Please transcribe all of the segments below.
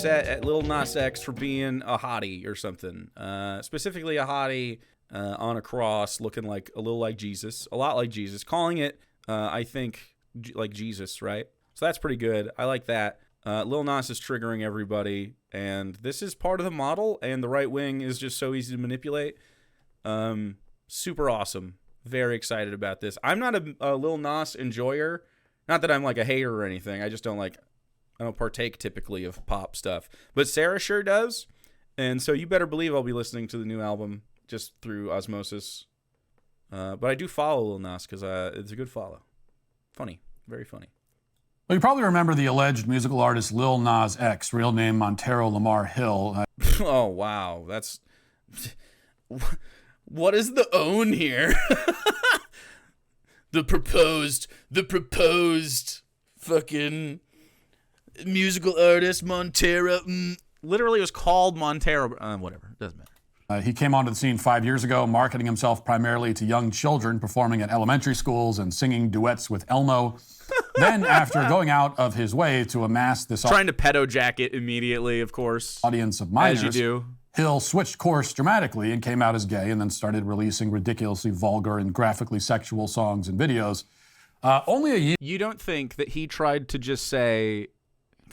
upset at Lil Nas X for being a hottie or something. Specifically a hottie on a cross looking like a little like Jesus, a lot like Jesus, calling it, I think, like Jesus, right? So that's pretty good. I like that. Lil Nas is triggering everybody, and this is part of the model, and the right wing is just so easy to manipulate. Super awesome. Very excited about this. I'm not a Lil Nas enjoyer. Not that I'm like a hater or anything. I just don't partake typically of pop stuff. But Sarah sure does. And so you better believe I'll be listening to the new album just through osmosis. But I do follow Lil Nas because it's a good follow. Funny. Very funny. Well, you probably remember the alleged musical artist Lil Nas X, real name Montero Lamar Hill. Oh, wow. That's... What is the own here? The proposed fucking musical artist Montero. Literally it was called Montero. Whatever. Doesn't matter. He came onto the scene 5 years ago, marketing himself primarily to young children, performing at elementary schools and singing duets with Elmo. Then, after going out of his way to amass this... Trying to pedo jack it immediately, of course. ...audience of minors. As you do. Hill switched course dramatically and came out as gay and then started releasing ridiculously vulgar and graphically sexual songs and videos. Only a year... You don't think that he tried to just say...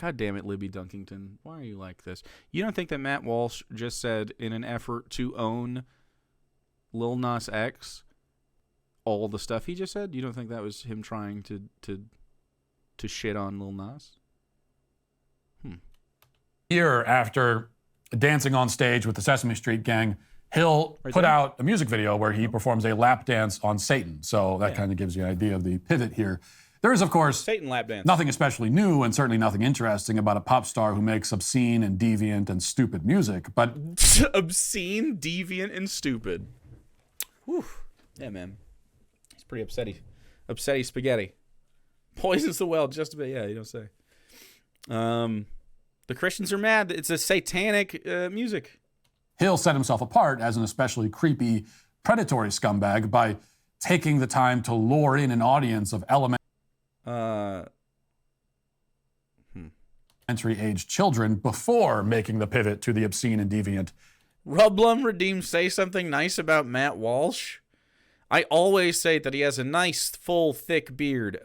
God damn it, Libby Dunkington. Why are you like this? You don't think that Matt Walsh just said, in an effort to own Lil Nas X, all the stuff he just said? You don't think that was him trying to shit on Lil Nas? Year after dancing on stage with the Sesame Street gang, Hill put out a music video where he performs a lap dance on Satan. So that kind of gives you an idea of the pivot here. There is, of course, Satan lap dance. Nothing especially new and certainly nothing interesting about a pop star who makes obscene and deviant and stupid music, but... Obscene, deviant, and stupid. Whew. Yeah, man. It's pretty upsetty. Upsetty spaghetti. Poisons the well just a bit. Yeah, you don't say. The Christians are mad. It's a satanic music. Hill set himself apart as an especially creepy, predatory scumbag by taking the time to lure in an audience of elementary-aged children before making the pivot to the obscene and deviant. Rublum Redeem, say something nice about Matt Walsh. I always say that he has a nice, full, thick beard.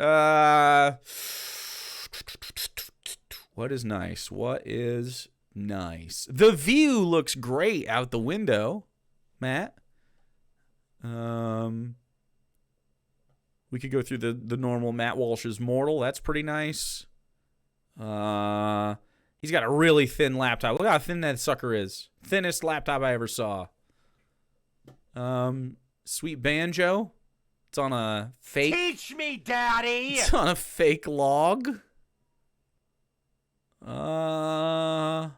What is nice? What is nice? The view looks great out the window, Matt. We could go through the normal Matt Walsh's Mortal. That's pretty nice. He's got a really thin laptop. Look how thin that sucker is. Thinnest laptop I ever saw. Sweet banjo. It's on a fake... Teach me, Daddy! It's on a fake log. I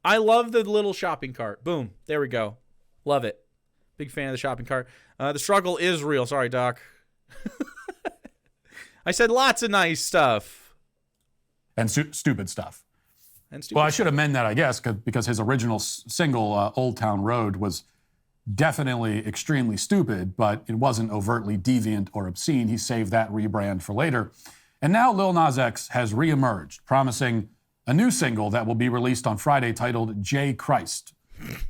love the little shopping cart. Boom. There we go. Love it. Big fan of the shopping cart. The struggle is real. Sorry, Doc. I said lots of nice stuff. And stupid stuff. And stupid well, I should amend that, I guess, because his original single, Old Town Road, was definitely extremely stupid, but it wasn't overtly deviant or obscene. He saved that rebrand for later. And now Lil Nas X has reemerged, promising a new single that will be released on Friday titled J. Christ.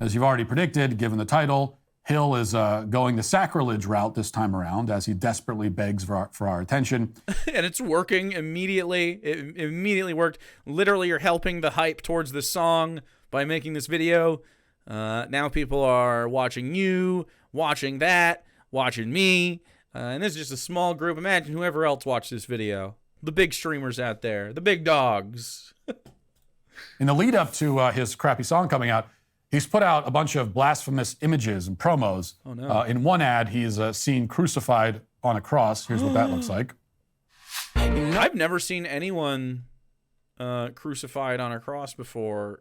As you've already predicted, given the title, Hill is going the sacrilege route this time around as he desperately begs for our attention. And it's working immediately. It immediately worked. Literally, you're helping the hype towards the song by making this video. Now people are watching you, watching that, watching me. And this is just a small group. Imagine whoever else watched this video. The big streamers out there. The big dogs. In the lead up to his crappy song coming out, he's put out a bunch of blasphemous images and promos. Oh, no. In one ad, he's seen crucified on a cross. Here's what that looks like. I've never seen anyone crucified on a cross before,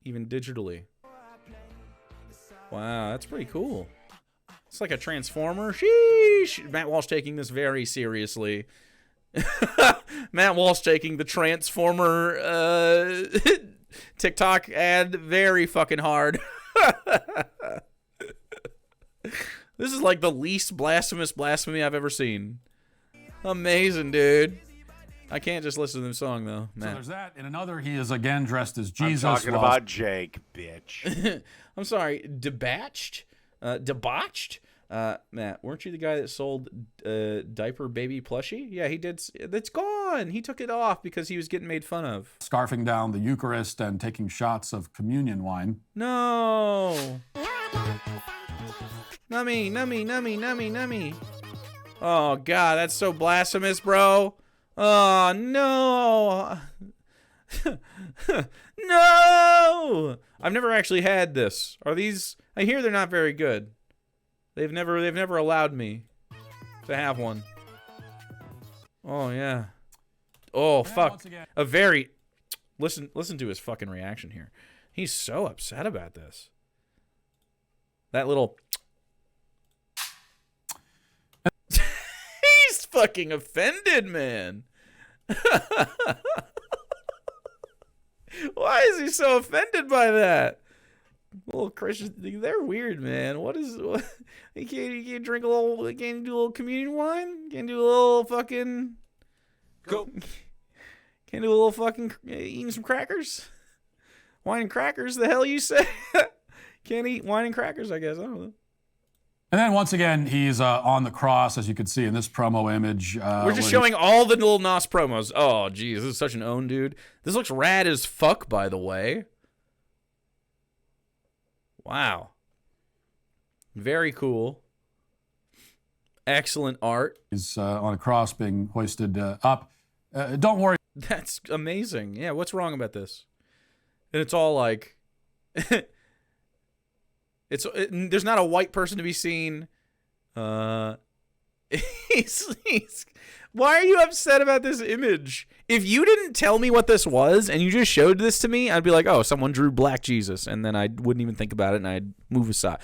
even digitally. Wow, that's pretty cool. It's like a transformer. Sheesh! Matt Walsh taking this very seriously. Matt Walsh taking the transformer TikTok ad very fucking hard. This is like the least blasphemous blasphemy I've ever seen. Amazing, dude. I can't just listen to the song, though, So Matt. there's that. In another, he is again dressed as Jesus. I'm talking about Jake, bitch. I'm sorry, debauched? Matt, weren't you the guy that sold diaper baby plushie? Yeah, he did. That's gone. He took it off because he was getting made fun of. Scarfing down the Eucharist and taking shots of communion wine. No. Nummy, nummy, nummy, nummy, nummy. Oh, God, that's so blasphemous, bro. Oh, no. No. I've never actually had this. Are these... I hear they're not very good. They've never allowed me to have one. Oh, yeah. Oh, fuck. A very... Listen to his fucking reaction here. He's so upset about this. That little... He's fucking offended, man. Why is he so offended by that? Little Christians, they're weird, man. What? You can't drink a little, you can't do a little communion wine? You can't do a little fucking... Go. Can't do a little fucking eating some crackers? Wine and crackers, the hell you say? Can't eat wine and crackers, I guess. I don't know. And then once again, he's on the cross, as you can see in this promo image. We're just showing all the little Nos promos. Oh, geez, this is such an own dude. This looks rad as fuck, by the way. Wow. Very cool. Excellent art. He's on a cross being hoisted up. Don't worry. That's amazing. Yeah, what's wrong about this? And it's all like... there's not a white person to be seen. Why are you upset about this image? If you didn't tell me what this was and you just showed this to me, I'd be like, oh, someone drew Black Jesus, and then I wouldn't even think about it and I'd move aside.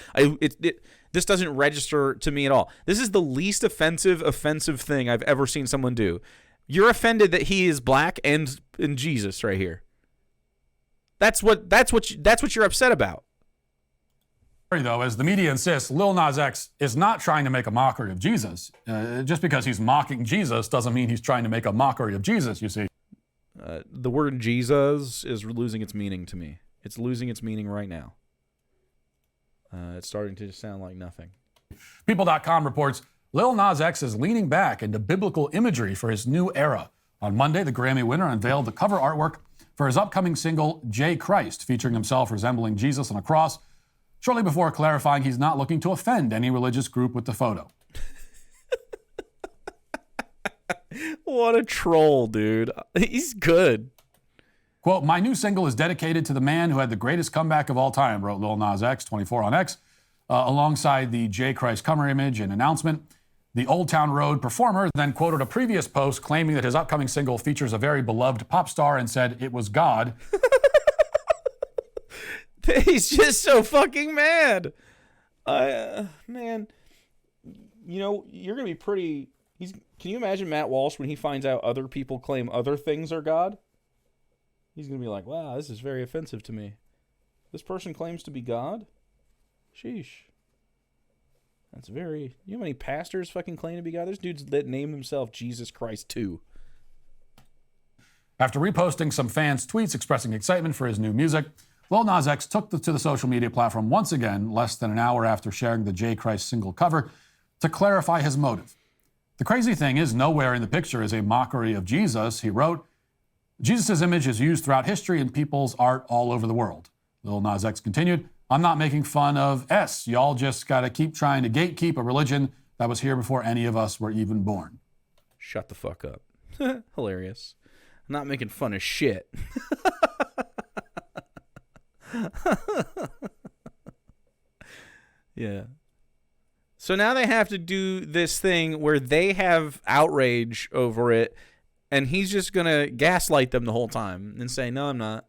This doesn't register to me at all. This is the least offensive thing I've ever seen someone do. You're offended that he is black and Jesus right here. That's what you're upset about. Though, as the media insists, Lil Nas X is not trying to make a mockery of Jesus. Just because he's mocking Jesus doesn't mean he's trying to make a mockery of Jesus, you see. The word Jesus is losing its meaning to me. It's losing its meaning right now. It's starting to sound like nothing. People.com reports Lil Nas X is leaning back into biblical imagery for his new era. On Monday, the Grammy winner unveiled the cover artwork for his upcoming single, J. Christ, featuring himself resembling Jesus on a cross, shortly before clarifying he's not looking to offend any religious group with the photo. What a troll, dude. He's good. Quote, my new single is dedicated to the man who had the greatest comeback of all time, wrote Lil Nas X, 24 on X, alongside the J. Christ cover image and announcement. The Old Town Road performer then quoted a previous post claiming that his upcoming single features a very beloved pop star and said it was God. He's just so fucking mad. Man, you know, you're going to be pretty... Can you imagine Matt Walsh when he finds out other people claim other things are God? He's going to be like, wow, this is very offensive to me. This person claims to be God? Sheesh. That's very... You know how many pastors fucking claim to be God? There's dudes that name himself Jesus Christ too. After reposting some fans' tweets expressing excitement for his new music, Lil Nas X took to the social media platform once again, less than an hour after sharing the J. Christ single cover, to clarify his motive. The crazy thing is, nowhere in the picture is a mockery of Jesus. He wrote, Jesus' image is used throughout history in people's art all over the world. Lil Nas X continued, I'm not making fun of S. Y'all just got to keep trying to gatekeep a religion that was here before any of us were even born. Shut the fuck up. Hilarious. I'm not making fun of shit. Yeah. So now they have to do this thing where they have outrage over it, and he's just going to gaslight them the whole time and say, no, I'm not.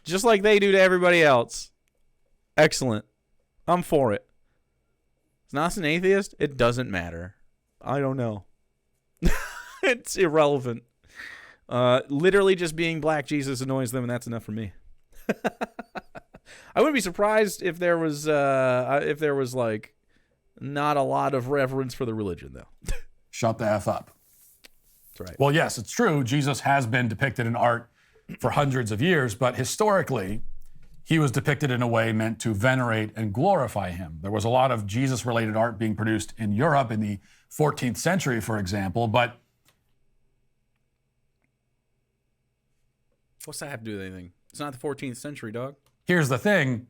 Just like they do to everybody else. Excellent. I'm for it. Is Nas an atheist? It doesn't matter. I don't know. It's irrelevant. Literally just being Black Jesus annoys them, and that's enough for me. I wouldn't be surprised if there was like not a lot of reverence for the religion, though. Shut the F up. That's right. Well, yes, it's true. Jesus has been depicted in art for hundreds of years, but historically, he was depicted in a way meant to venerate and glorify him. There was a lot of Jesus-related art being produced in Europe in the 14th century, for example, but What's that have to do with anything? It's not the 14th century, dog. here's the thing.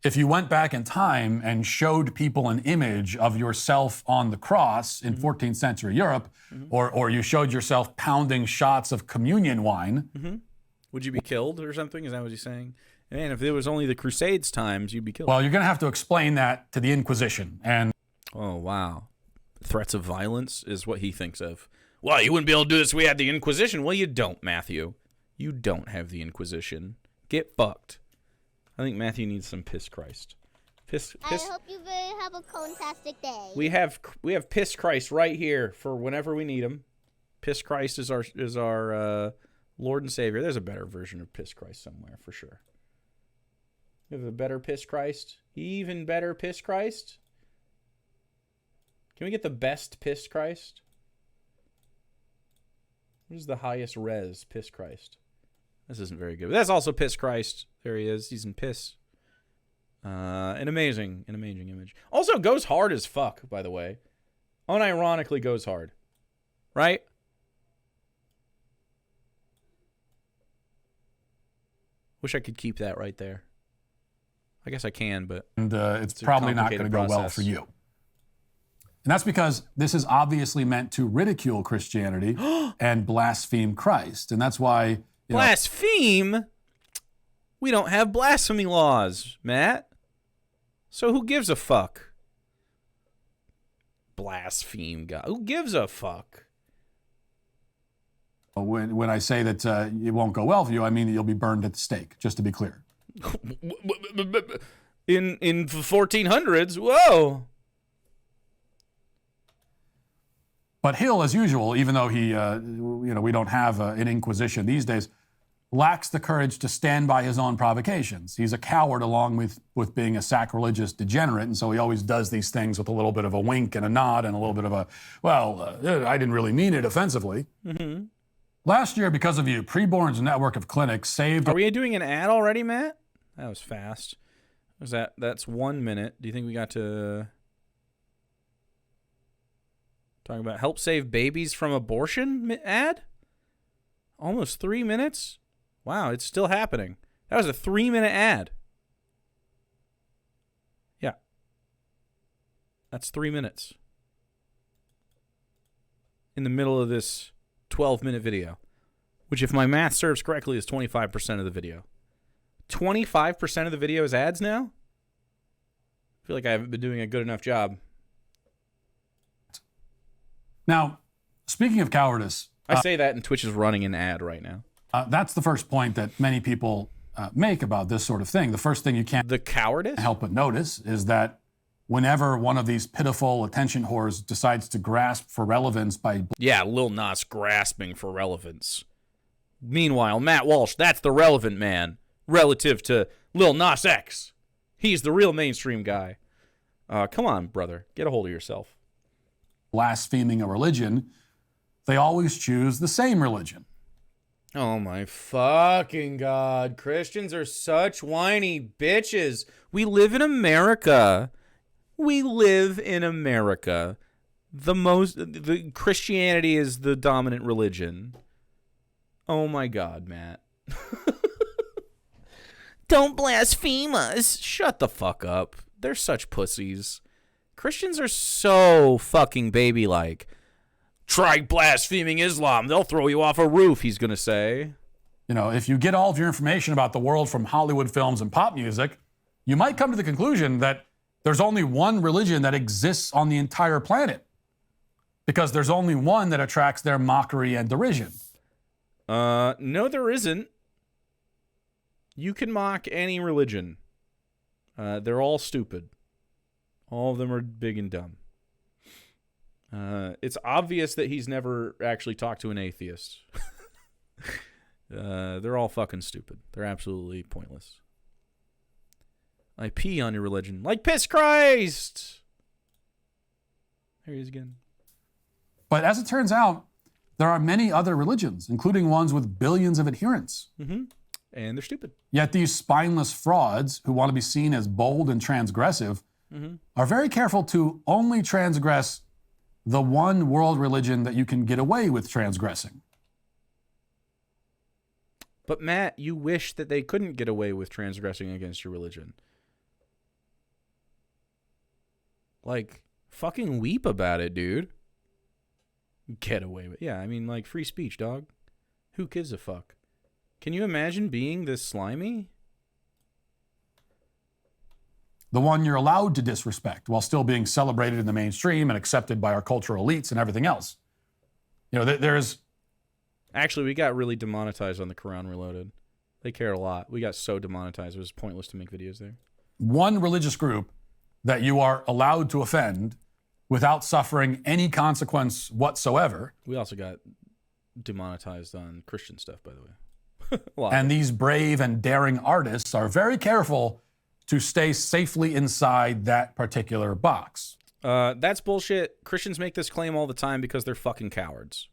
If you went back in time and showed people an image of yourself on the cross in 14th century Europe, or you showed yourself pounding shots of communion wine, Would you be killed or something? Is that what he's saying? Man, if it was only the Crusades times, you'd be killed. well, you're going to have to explain that to the Inquisition. And Oh, wow. Threats of violence is what he thinks of. Well, you wouldn't be able to do this if we had the Inquisition. Well, you don't, Matthew. You don't have the Inquisition. Get fucked. I think Matthew needs some piss Christ. Piss. I hope you have a fantastic day. We have piss Christ right here for whenever we need him. Piss Christ is our Lord and Savior. There's a better version of piss Christ somewhere for sure. We have a better piss Christ. Even better piss Christ. Can we get the best piss Christ? What is the highest res piss Christ? This isn't very good. But that's also piss Christ. There he is. He's in piss. An amazing image. Also goes hard as fuck, by the way. Unironically goes hard. Right? Wish I could keep that right there. I guess I can, but it's probably not going to go well for you. And that's because this is obviously meant to ridicule Christianity and blaspheme Christ. And that's why... Blaspheme? We don't have blasphemy laws, Matt. So who gives a fuck? Blaspheme God. Who gives a fuck? When I say that it won't go well for you, I mean that you'll be burned at the stake, just to be clear. In the 1400s? Whoa. But Hill, as usual, even though he, we don't have an inquisition these days, lacks the courage to stand by his own provocations. He's a coward along with being a sacrilegious degenerate, and so he always does these things with a little bit of a wink and a nod and a little bit of a, I didn't really mean it offensively. Mm-hmm. Last year, because of you, Preborn's network of clinics saved... Are we doing an ad already, Matt? That was fast. That's 1 minute. Do you think we got to... Talking about help save babies from abortion ad? Almost 3 minutes? Wow, it's still happening. That was a 3-minute ad. Yeah. That's 3 minutes. In the middle of this 12-minute video. Which, if my math serves correctly, is 25% of the video. 25% of the video is ads now? I feel like I haven't been doing a good enough job. Now, speaking of cowardice... I say that and Twitch is running an ad right now. That's the first point that many people make about this sort of thing. The first thing you can't The cowardice? help but notice is that whenever one of these pitiful attention whores decides to grasp for relevance by... Yeah, Lil Nas grasping for relevance. Meanwhile, Matt Walsh, that's the relevant man relative to Lil Nas X. He's the real mainstream guy. Come on, brother. Get a hold of yourself. blaspheming a religion, they always choose the same religion. Oh my fucking God. Christians are such whiny bitches. We live in America. We live in America. The Christianity is the dominant religion. Oh my God, Matt. Don't blaspheme us. Shut the fuck up. They're such pussies. Christians are so fucking baby-like. Try blaspheming Islam. They'll throw you off a roof, he's going to say. You know, if you get all of your information about the world from Hollywood films and pop music, you might come to the conclusion that there's only one religion that exists on the entire planet, because there's only one that attracts their mockery and derision. No, there isn't. You can mock any religion. They're all stupid. All of them are big and dumb. It's obvious that he's never actually talked to an atheist. They're all fucking stupid. They're absolutely pointless. I pee on your religion. Like piss Christ! There he is again. But as it turns out, There are many other religions, including ones with billions of adherents. Mm-hmm. And they're stupid. Yet these spineless frauds who want to be seen as bold and transgressive are very careful to only transgress the one world religion that you can get away with transgressing. But Matt, you wish that they couldn't get away with transgressing against your religion. Like, fucking weep about it, dude. Get away with it. Yeah, I mean, like, free speech, dog. Who gives a fuck? Can you imagine being this slimy? The one you're allowed to disrespect while still being celebrated in the mainstream and accepted by our cultural elites and everything else. You know, there's... Actually, we got really demonetized on the Quran Reloaded. They cared a lot. We got so demonetized, it was pointless to make videos there. One religious group that you are allowed to offend without suffering any consequence whatsoever. We also got demonetized on Christian stuff, by the way. And these brave and daring artists are very careful to stay safely inside that particular box. That's bullshit. Christians make this claim all the time because they're fucking cowards.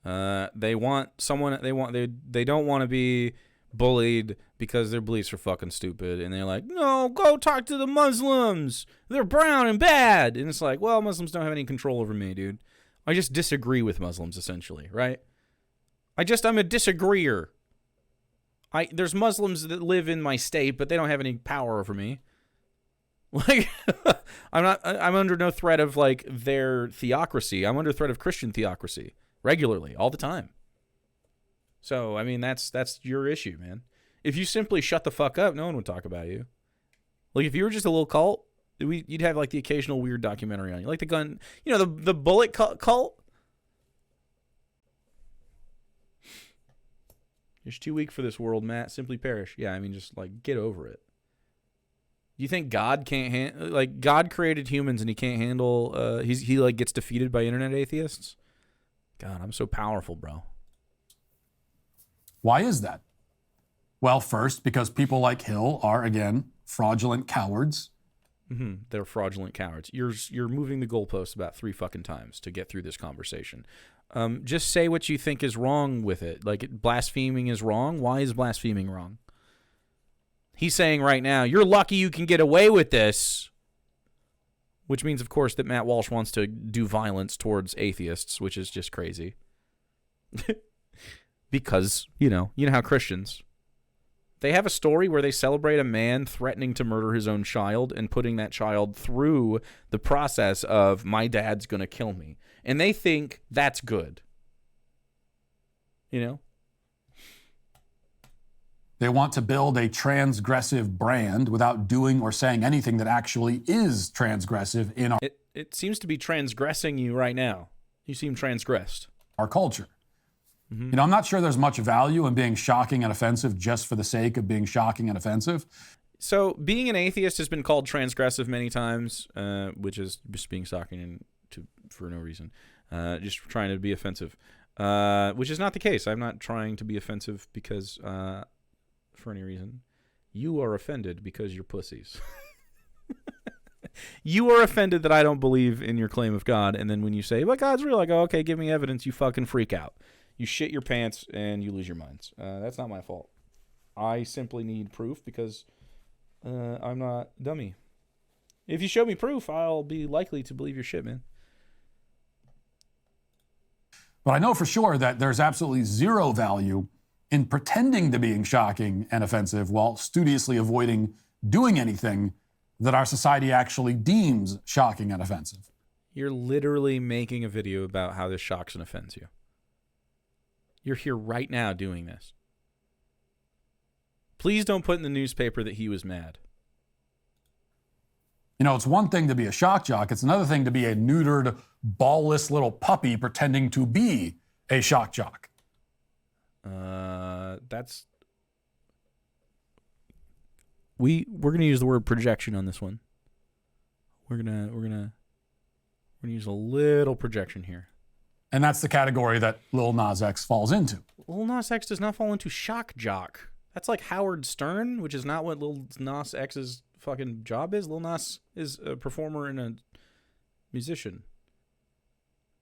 They want someone. They don't want to be bullied because their beliefs are fucking stupid, and they're like, no, go talk to the Muslims. They're brown and bad. And it's like, well, Muslims don't have any control over me, dude. I just disagree with Muslims, essentially, right? I'm a disagreeer. There's Muslims that live in my state, but they don't have any power over me. Like, I'm under no threat of, like, their theocracy. I'm under threat of Christian theocracy regularly, all the time. So, I mean, that's your issue, man. If you simply shut the fuck up, no one would talk about you. Like, if you were just a little cult, you'd have, like, the occasional weird documentary on you. Like the gun, you know, the bullet cult. You're too weak for this world, Matt. Simply perish. Yeah, I mean, just, like, get over it. You think God can't like, God created humans and he can't handle, he like gets defeated by internet atheists? God, I'm so powerful, bro. Why is that? Well, first, because people like Hill are, again, fraudulent cowards. Mm-hmm. They're fraudulent cowards. You're moving the goalposts about 3 fucking times to get through this conversation. Just say what you think is wrong with it. Like, blaspheming is wrong. Why is blaspheming wrong? He's saying right now, you're lucky you can get away with this. Which means, of course, that Matt Walsh wants to do violence towards atheists, which is just crazy. Because, you know how Christians, they have a story where they celebrate a man threatening to murder his own child and putting that child through the process of, my dad's going to kill me. And they think that's good. You know? They want to build a transgressive brand without doing or saying anything that actually is transgressive in It seems to be transgressing you right now. You seem transgressed. Our culture. Mm-hmm. You know, I'm not sure there's much value in being shocking and offensive just for the sake of being shocking and offensive. So being an atheist has been called transgressive many times, which is just being shocking and for no reason, just trying to be offensive, which is not the case. I'm not trying to be offensive because for any reason. You are offended because you're pussies. You are offended that I don't believe in your claim of God, and then when you say, but God's real, I go, okay, give me evidence, you fucking freak out. You shit your pants and you lose your minds. That's not my fault. I simply need proof because I'm not dummy. If you show me proof, I'll be likely to believe your shit, man. But I know for sure that there's absolutely zero value in pretending to being shocking and offensive while studiously avoiding doing anything that our society actually deems shocking and offensive. You're literally making a video about how this shocks and offends you. You're here right now doing this. Please don't put in the newspaper that he was mad. You know, it's one thing to be a shock jock. It's another thing to be a neutered, ballless little puppy pretending to be a shock jock. We're gonna use the word projection on this one. We're gonna use a little projection here. And that's the category that Lil Nas X falls into. Lil Nas X does not fall into shock jock. That's like Howard Stern, which is not what Lil Nas X's fucking job is. Lil Nas is a performer and a musician.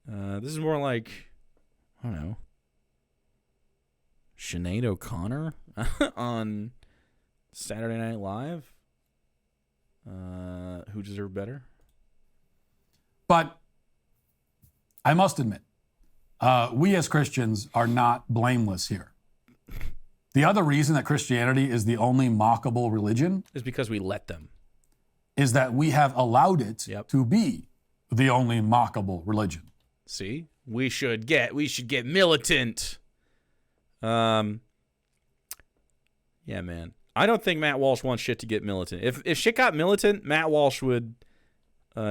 This is more like I don't know, Sinead O'Connor on Saturday Night Live. Who deserved better? But I must admit, we as Christians are not blameless here. The other reason that Christianity is the only mockable religion Is because we let them. is that we have allowed it Yep. to be the only mockable religion. See, we should get militant. Yeah, man. I don't think Matt Walsh wants shit to get militant. If shit got militant, Matt Walsh would.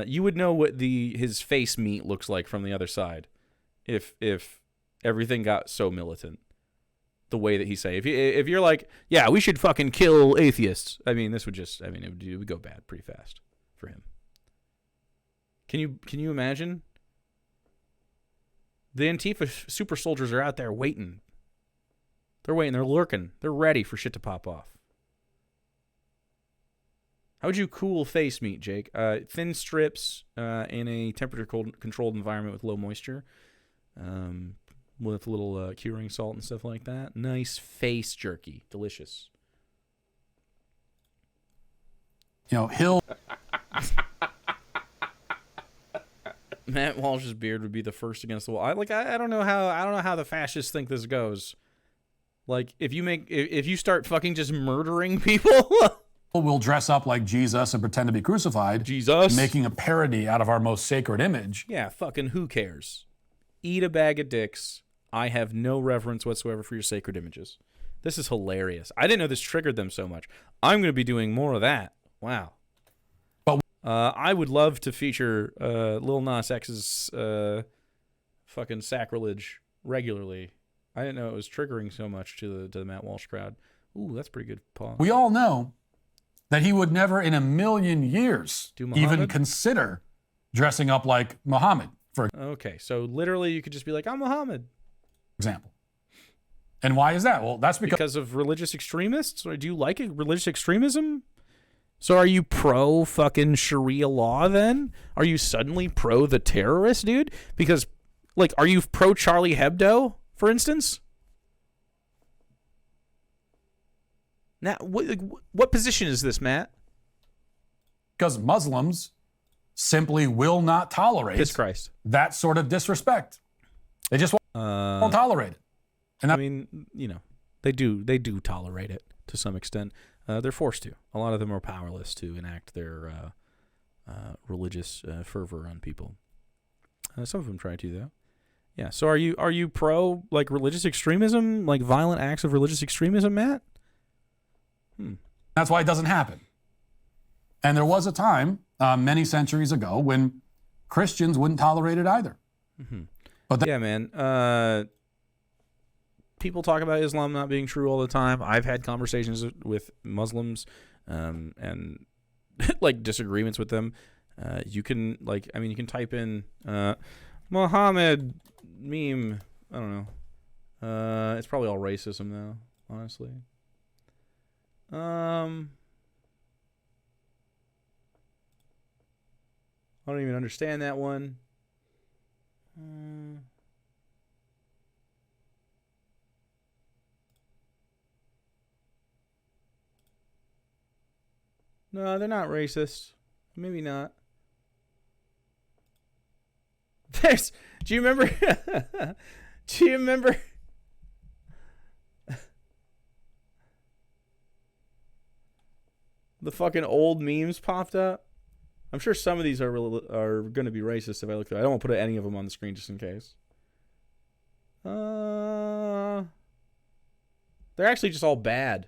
You would know what his face meat looks like from the other side, if everything got so militant, the way that he say. If you're like, yeah, we should fucking kill atheists. I mean, it would go bad pretty fast for him. Can you imagine? The Antifa super soldiers are out there waiting. They're waiting. They're lurking. They're ready for shit to pop off. How would you cool face meat, Jake? Thin strips in a temperature-controlled environment with low moisture, with a little curing salt and stuff like that. Nice face jerky. Delicious. You know, Hill. Matt Walsh's beard would be the first against the wall. I don't know how the fascists think this goes. Like, if you start fucking just murdering people. Will dress up like Jesus and pretend to be crucified. Jesus. Making a parody out of our most sacred image. Yeah, fucking who cares? Eat a bag of dicks. I have no reverence whatsoever for your sacred images. This is hilarious. I didn't know this triggered them so much. I'm going to be doing more of that. Wow. But I would love to feature Lil Nas X's fucking sacrilege regularly. I didn't know it was triggering so much to the Matt Walsh crowd. Ooh, that's pretty good, Paul. we all know that he would never in a million years Do Muhammad? even consider dressing up like Muhammad, for Okay, so literally you could just be like, I'm Muhammad. example. And why is that? Well, that's because Of religious extremists? Or do you like religious extremism? So are you pro fucking Sharia law then? Are you suddenly pro the terrorist, dude? Because, like, are you pro Charlie Hebdo, for instance? Now, what position is this, Matt? because Muslims simply will not tolerate Piss Christ. that sort of disrespect. They just won't tolerate it. And I mean, you know, they do tolerate it to some extent. They're forced to. A lot of them are powerless to enact their religious fervor on people. Some of them try to, though. Yeah. So are you pro like religious extremism, like violent acts of religious extremism, Matt? that's why it doesn't happen. And there was a time many centuries ago when Christians wouldn't tolerate it either. But Yeah, man. People talk about Islam not being true all the time. I've had conversations with Muslims and like disagreements with them. You can type in Muhammad meme. I don't know. It's probably all racism though, honestly. I don't even understand that one. No, they're not racist. Maybe not. Do you remember? Do you remember? The fucking old memes popped up. I'm sure some of these are going to be racist if I look through. I don't want to put any of them on the screen just in case. They're actually just all bad.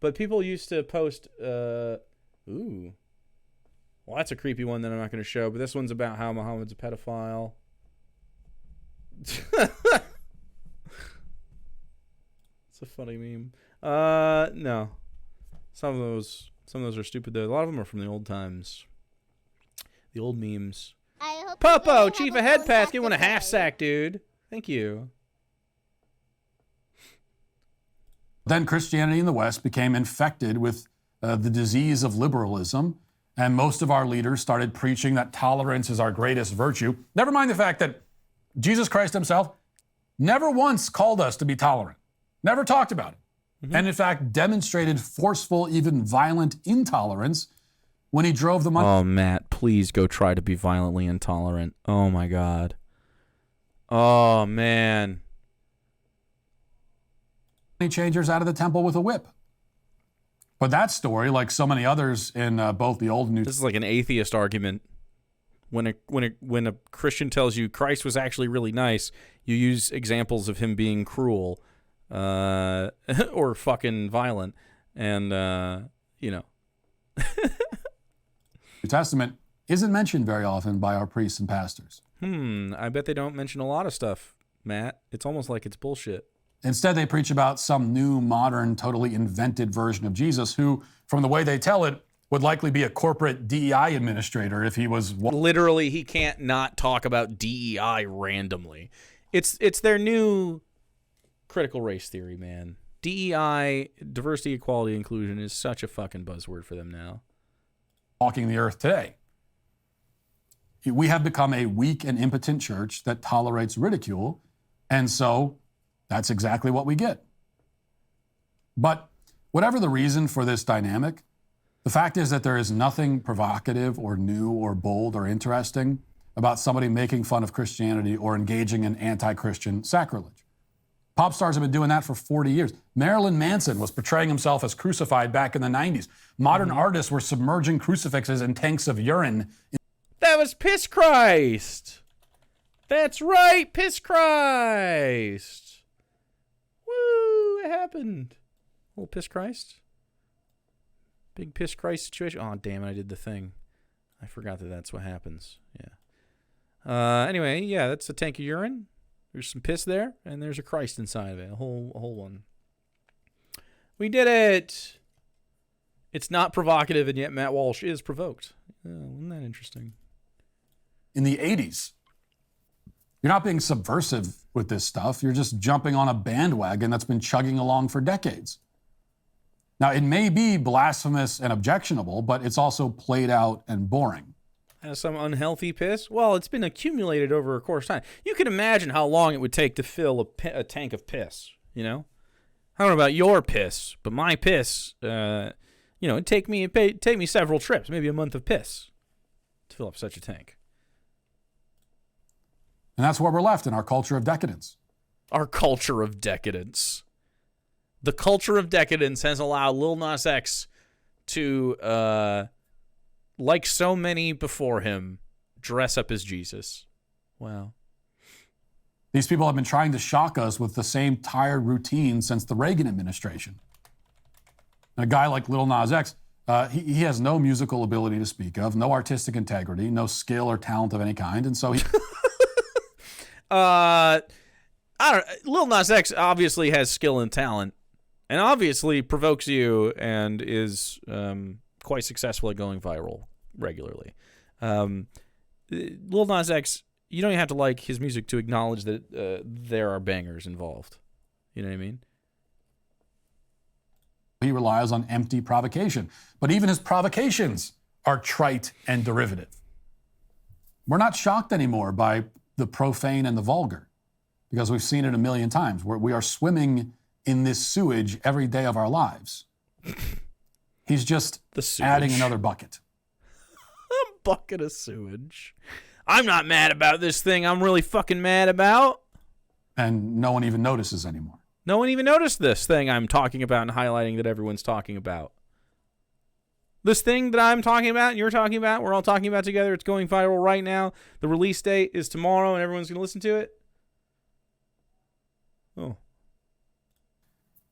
But people used to post, ooh. Well, that's a creepy one that I'm not going to show, but this one's about how Muhammad's a pedophile. It's a funny meme. No. Some of those are stupid though. A lot of them are from the old times. The old memes. I hope Popo, you Chief have of a Head Pass, give fantastic one a half day. sack, dude. Thank you. Then Christianity in the West became infected with the disease of liberalism, and most of our leaders started preaching that tolerance is our greatest virtue. Never mind the fact that Jesus Christ himself never once called us to be tolerant, never talked about it, and in fact demonstrated forceful, even violent intolerance when he drove the money. Oh, Matt, please go try to be violently intolerant. Oh, my God. Oh, man. Money changers out of the temple with a whip. But that story, like so many others in both the Old and New This is like an atheist argument. When a Christian tells you Christ was actually really nice, you use examples of him being cruel or fucking violent. And, New Testament isn't mentioned very often by our priests and pastors. I bet they don't mention a lot of stuff, Matt. It's almost like it's bullshit. Instead, they preach about some new, modern, totally invented version of Jesus who, from the way they tell it, would likely be a corporate DEI administrator if he was... Literally, he can't not talk about DEI randomly. It's their new critical race theory, man. DEI, diversity, equality, inclusion, is such a fucking buzzword for them now. Walking the earth today. We have become a weak and impotent church that tolerates ridicule, and so that's exactly what we get. But whatever the reason for this dynamic, the fact is that there is nothing provocative or new or bold or interesting about somebody making fun of Christianity or engaging in anti-Christian sacrilege. Pop stars have been doing that for 40 years. Marilyn Manson was portraying himself as crucified back in the 90s. Modern artists were submerging crucifixes in tanks of urine. That was Piss Christ. That's right, Piss Christ. Woo, it happened. Little Piss Christ. Big Piss Christ situation. Oh, damn it, I did the thing. I forgot that that's what happens. Yeah. Anyway, yeah, that's a tank of urine. There's some piss there, and there's a Christ inside of it. A whole one. We did it. It's not provocative, and yet Matt Walsh is provoked. Isn't that interesting? In the 80s, you're not being subversive with this stuff. You're just jumping on a bandwagon that's been chugging along for decades. Now, it may be blasphemous and objectionable, but it's also played out and boring. Has some unhealthy piss? Well, it's been accumulated over a course of time. You can imagine how long it would take to fill a tank of piss, you know? I don't know about your piss, but my piss, it'd take me several trips, maybe a month of piss to fill up such a tank. And that's where we're left in our culture of decadence. Our culture of decadence. The culture of decadence has allowed Lil Nas X to, like so many before him, dress up as Jesus. Wow. These people have been trying to shock us with the same tired routine since the Reagan administration. A guy like Lil Nas X, he has no musical ability to speak of, no artistic integrity, no skill or talent of any kind, and so he... Lil Nas X obviously has skill and talent, and obviously provokes you and is quite successful at going viral regularly. Lil Nas X, you don't even have to like his music to acknowledge that there are bangers involved. You know what I mean? He relies on empty provocation. But even his provocations are trite and derivative. We're not shocked anymore by the profane and the vulgar because we've seen it a million times. We are swimming in this sewage every day of our lives. He's just adding another bucket. A bucket of sewage. I'm not mad about this thing I'm really fucking mad about. And no one even notices anymore. No one even noticed this thing I'm talking about and highlighting that everyone's talking about. This thing that I'm talking about and you're talking about, we're all talking about together, it's going viral right now. The release date is tomorrow and everyone's going to listen to it. Oh.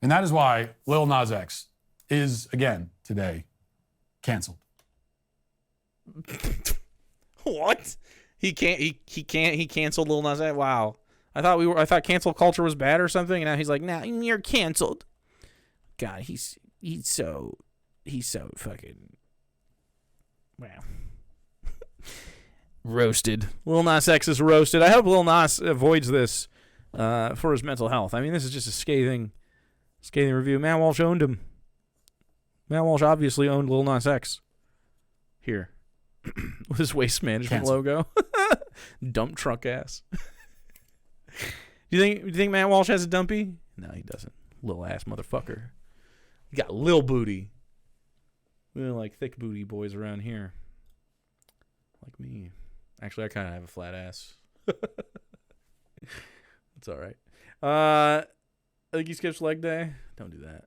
And that is why Lil Nas X is, again, today, canceled. What? He canceled Lil Nas X? Wow. I thought cancel culture was bad or something, and now he's like, nah, you're canceled. God, he's so fucking, wow. Roasted. Lil Nas X is roasted. I hope Lil Nas avoids this for his mental health. I mean, this is just a scathing Scathing review. Matt Walsh owned him. Matt Walsh obviously owned Lil Nas X. Here. With his waste management logo. Dump truck ass. Do you think Matt Walsh has a dumpy? No, he doesn't. Little ass motherfucker. He got lil booty. We don't like thick booty boys around here. Like me. Actually, I kind of have a flat ass. It's all right. I think he skips leg day. Don't do that.